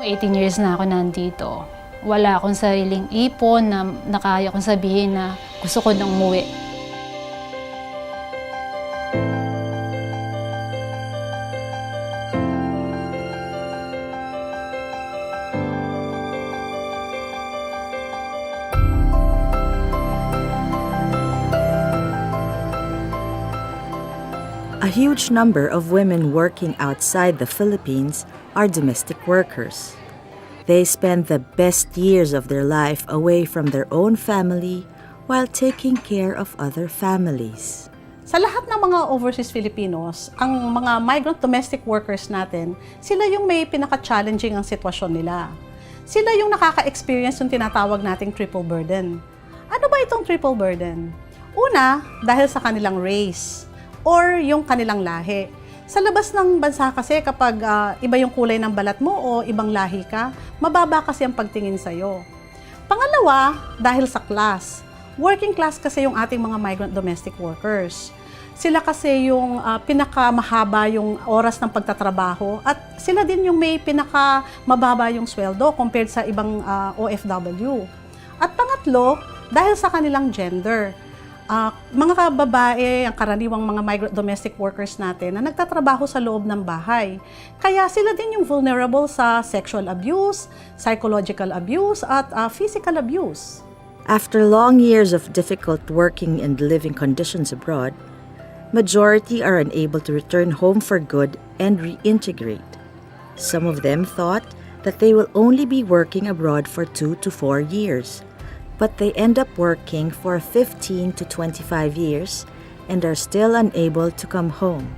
18 years na ako nandito. Wala akong sariling ipon na kaya kong sabihin na gusto ko nang umuwi. A huge number of women working outside the Philippines are domestic workers. They spend the best years of their life away from their own family while taking care of other families. Sa lahat ng mga overseas Filipinos, ang mga migrant domestic workers natin, sila yung may pinaka-challenging ang sitwasyon nila. Sila yung nakaka-experience yung tinatawag nating triple burden. Ano ba itong triple burden? Una, dahil sa kanilang race or yung kanilang lahi. Sa labas ng bansa kasi kapag iba yung kulay ng balat mo o ibang lahi ka, mababa kasi ang pagtingin sa'yo. Pangalawa, dahil sa class. Working class kasi yung ating mga migrant domestic workers. Sila kasi yung pinakamahaba yung oras ng pagtatrabaho at sila din yung may pinakamababa yung sweldo compared sa ibang OFW. At pangatlo, dahil sa kanilang gender. Mga kababae, ang karaniwang mga migrant domestic workers natin na nagtatrabaho sa loob ng bahay. Kaya sila din yung vulnerable sa sexual abuse, psychological abuse, at physical abuse. After long years of difficult working and living conditions abroad, majority are unable to return home for good and reintegrate. Some of them thought that they will only be working abroad for 2 to 4 years. But they end up working for 15 to 25 years and are still unable to come home.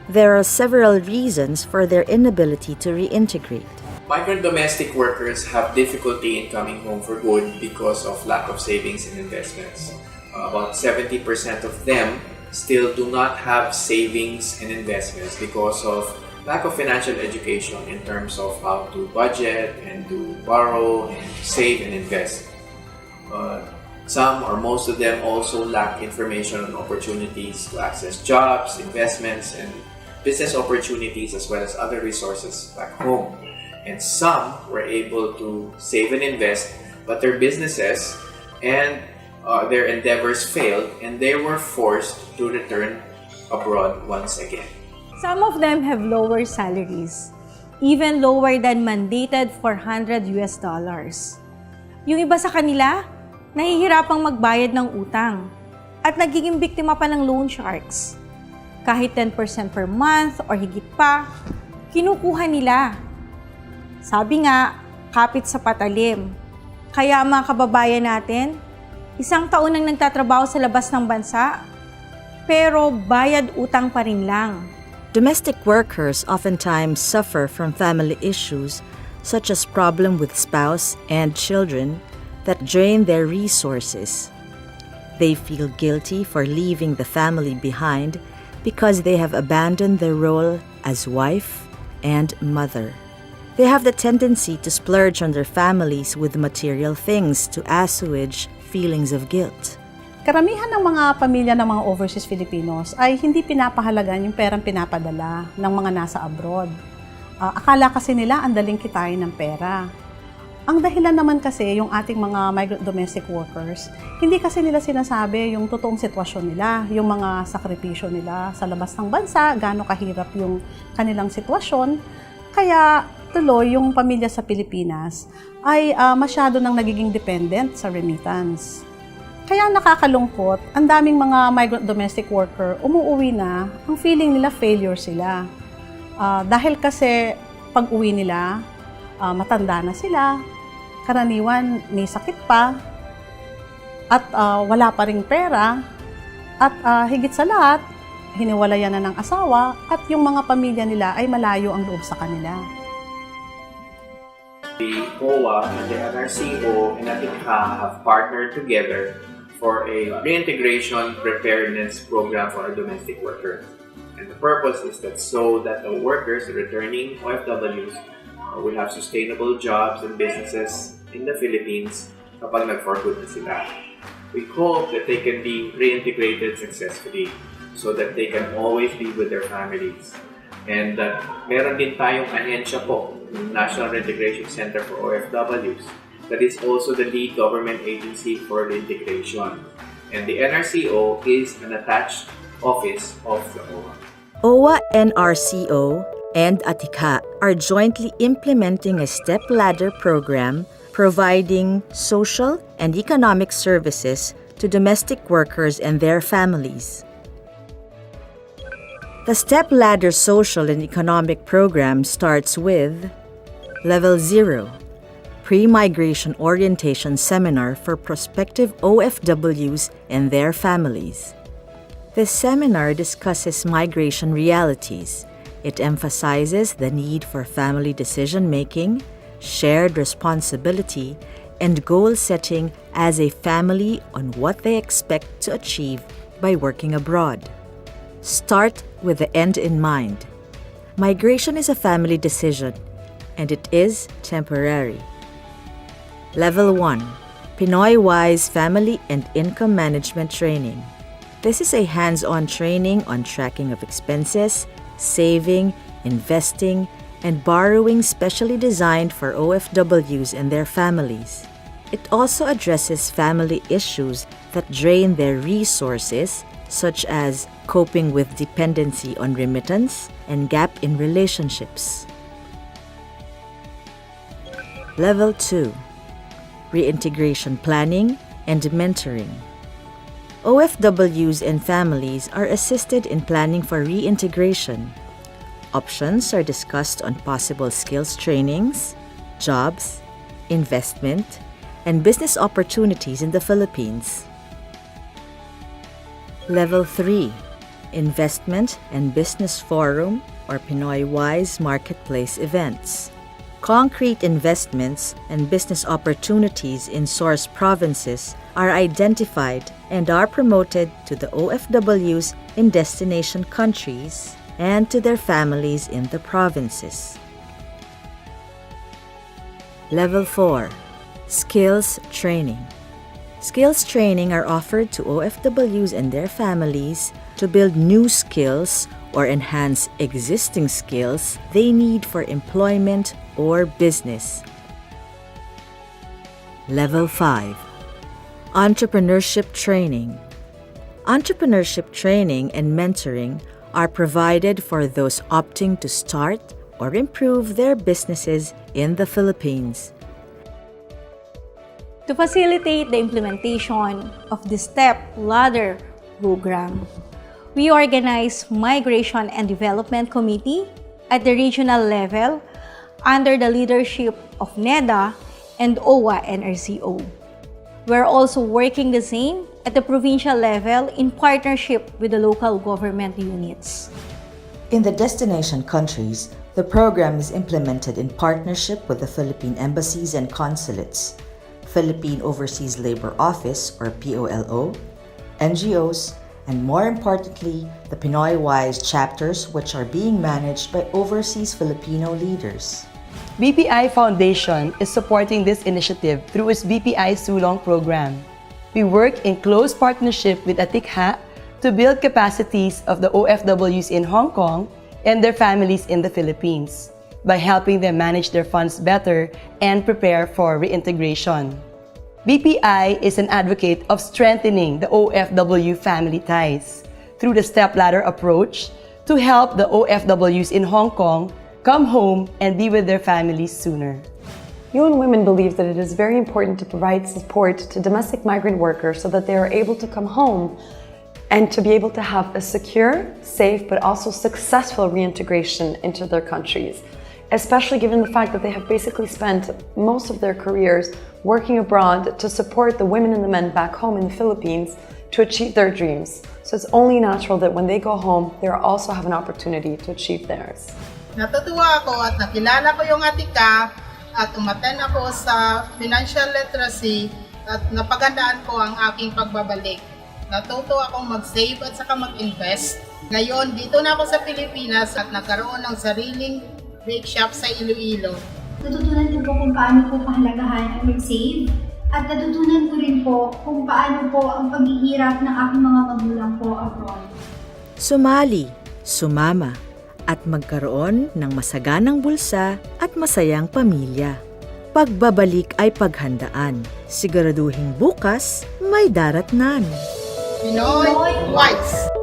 There are several reasons for their inability to reintegrate. Migrant domestic workers have difficulty in coming home for good because of lack of savings and investments. About 70% of them still do not have savings and investments because of lack of financial education in terms of how to budget and to borrow and save and invest. Some or most of them also lack information on opportunities to access jobs, investments, and business opportunities as well as other resources back home. And some were able to save and invest, but their businesses and their endeavors failed and they were forced to return abroad once again. Some of them have lower salaries, even lower than mandated $400 US. Yung iba sa kanila, nahihirapang magbayad ng utang at nagiging biktima pa ng loan sharks. Kahit 10% per month or higit pa, kinukuha nila. Sabi nga, kapit sa patalim. Kaya mga kababayan natin, 1 taon nang nagtatrabaho sa labas ng bansa, pero bayad utang pa rin lang. Domestic workers oftentimes suffer from family issues such as problem with spouse and children that drain their resources. They feel guilty for leaving the family behind because they have abandoned their role as wife and mother. They have the tendency to splurge on their families with material things to assuage feelings of guilt. Karamihan ng mga pamilya ng mga overseas Filipinos ay hindi pinapahalagan yung perang pinapadala ng mga nasa abroad. Akala kasi nila ang daling kitain ng pera. Ang dahilan naman kasi yung ating mga migrant domestic workers, hindi kasi nila sinasabi yung totoong sitwasyon nila, yung mga sakripisyo nila sa labas ng bansa, gaano kahirap yung kanilang sitwasyon. Kaya tuloy yung pamilya sa Pilipinas ay masyado nang nagiging dependent sa remittance. Kaya nakakalungkot, ang daming mga migrant domestic worker umuuwi na, ang feeling nila failure sila. Dahil kasi pag uwi nila, matanda na sila, karaniwan may sakit pa, at wala pa ring pera, at higit sa lahat, hiniwalayan na ng asawa, at yung mga pamilya nila ay malayo ang loob sa kanila. The COA and the NRCO and Atikha have partnered together for a reintegration preparedness program for our domestic workers. And the purpose is that so that the workers, the returning OFWs, will have sustainable jobs and businesses in the Philippines kapag nag-for good na sila. We hope that they can be reintegrated successfully so that they can always be with their families. And meron din tayong ahensya po, National Reintegration Center for OFWs, that is also the lead government agency for reintegration. And the NRCO is an attached office of the OWA. OWA, NRCO, and Atikha are jointly implementing a step-ladder program providing social and economic services to domestic workers and their families. The step-ladder social and economic program starts with Level 0, Pre-Migration Orientation Seminar for prospective OFWs and their families. This seminar discusses migration realities. It emphasizes the need for family decision-making, shared responsibility, and goal setting as a family on what they expect to achieve by working abroad. Start with the end in mind. Migration is a family decision, and it is temporary. Level 1, Pinoy-wise Family and Income Management Training. This is a hands-on training on tracking of expenses, saving, investing, and borrowing specially designed for OFWs and their families. It also addresses family issues that drain their resources, such as coping with dependency on remittance and gap in relationships. Level 2, Reintegration Planning and Mentoring. OFWs and families are assisted in planning for reintegration. Options are discussed on possible skills trainings, jobs, investment, and business opportunities in the Philippines. Level 3, Investment and Business Forum or Pinoy-wise Marketplace Events. Concrete investments and business opportunities in source provinces are identified and are promoted to the OFWs in destination countries and to their families in the provinces. Level 4, Skills Training. Skills training are offered to OFWs and their families to build new skills or enhance existing skills they need for employment or business. Level 5, Entrepreneurship Training. Entrepreneurship training and mentoring are provided for those opting to start or improve their businesses in the Philippines. To facilitate the implementation of the step-ladder program, we organize Migration and Development Committee at the regional level under the leadership of NEDA and OWA NRCO. We're also working the same at the provincial level in partnership with the local government units. In the destination countries, the program is implemented in partnership with the Philippine embassies and consulates, Philippine Overseas Labor Office or POLO, NGOs, and more importantly, the Pinoy-wise chapters which are being managed by overseas Filipino leaders. BPI Foundation is supporting this initiative through its BPI Sulong program. We work in close partnership with Atikha to build capacities of the OFWs in Hong Kong and their families in the Philippines by helping them manage their funds better and prepare for reintegration. BPI is an advocate of strengthening the OFW family ties through the step-ladder approach to help the OFWs in Hong Kong come home and be with their families sooner. UN Women believes that it is very important to provide support to domestic migrant workers so that they are able to come home and to be able to have a secure, safe, but also successful reintegration into their countries, especially given the fact that they have basically spent most of their careers working abroad to support the women and the men back home in the Philippines to achieve their dreams. So it's only natural that when they go home, they also have an opportunity to achieve theirs. Natutuwa ako at nakilala ko yung Atikha at umaten ako sa financial literacy at napagandaan ko ang aking pagbabalik. Natuto akong mag-save at saka mag-invest. Ngayon, dito na ako sa Pilipinas at nagkaroon ng sariling bake shop sa Iloilo. Natutunan ko po kung paano po kahalagahan ang mag-save at natutunan ko rin po kung paano po ang paghihirap ng aking mga magulang po abroad. Sumali, sumama, at magkaroon ng masaganang bulsa at masayang pamilya. Pagbabalik ay paghandaan. Siguraduhing bukas may daratnan. Pinoy Wise!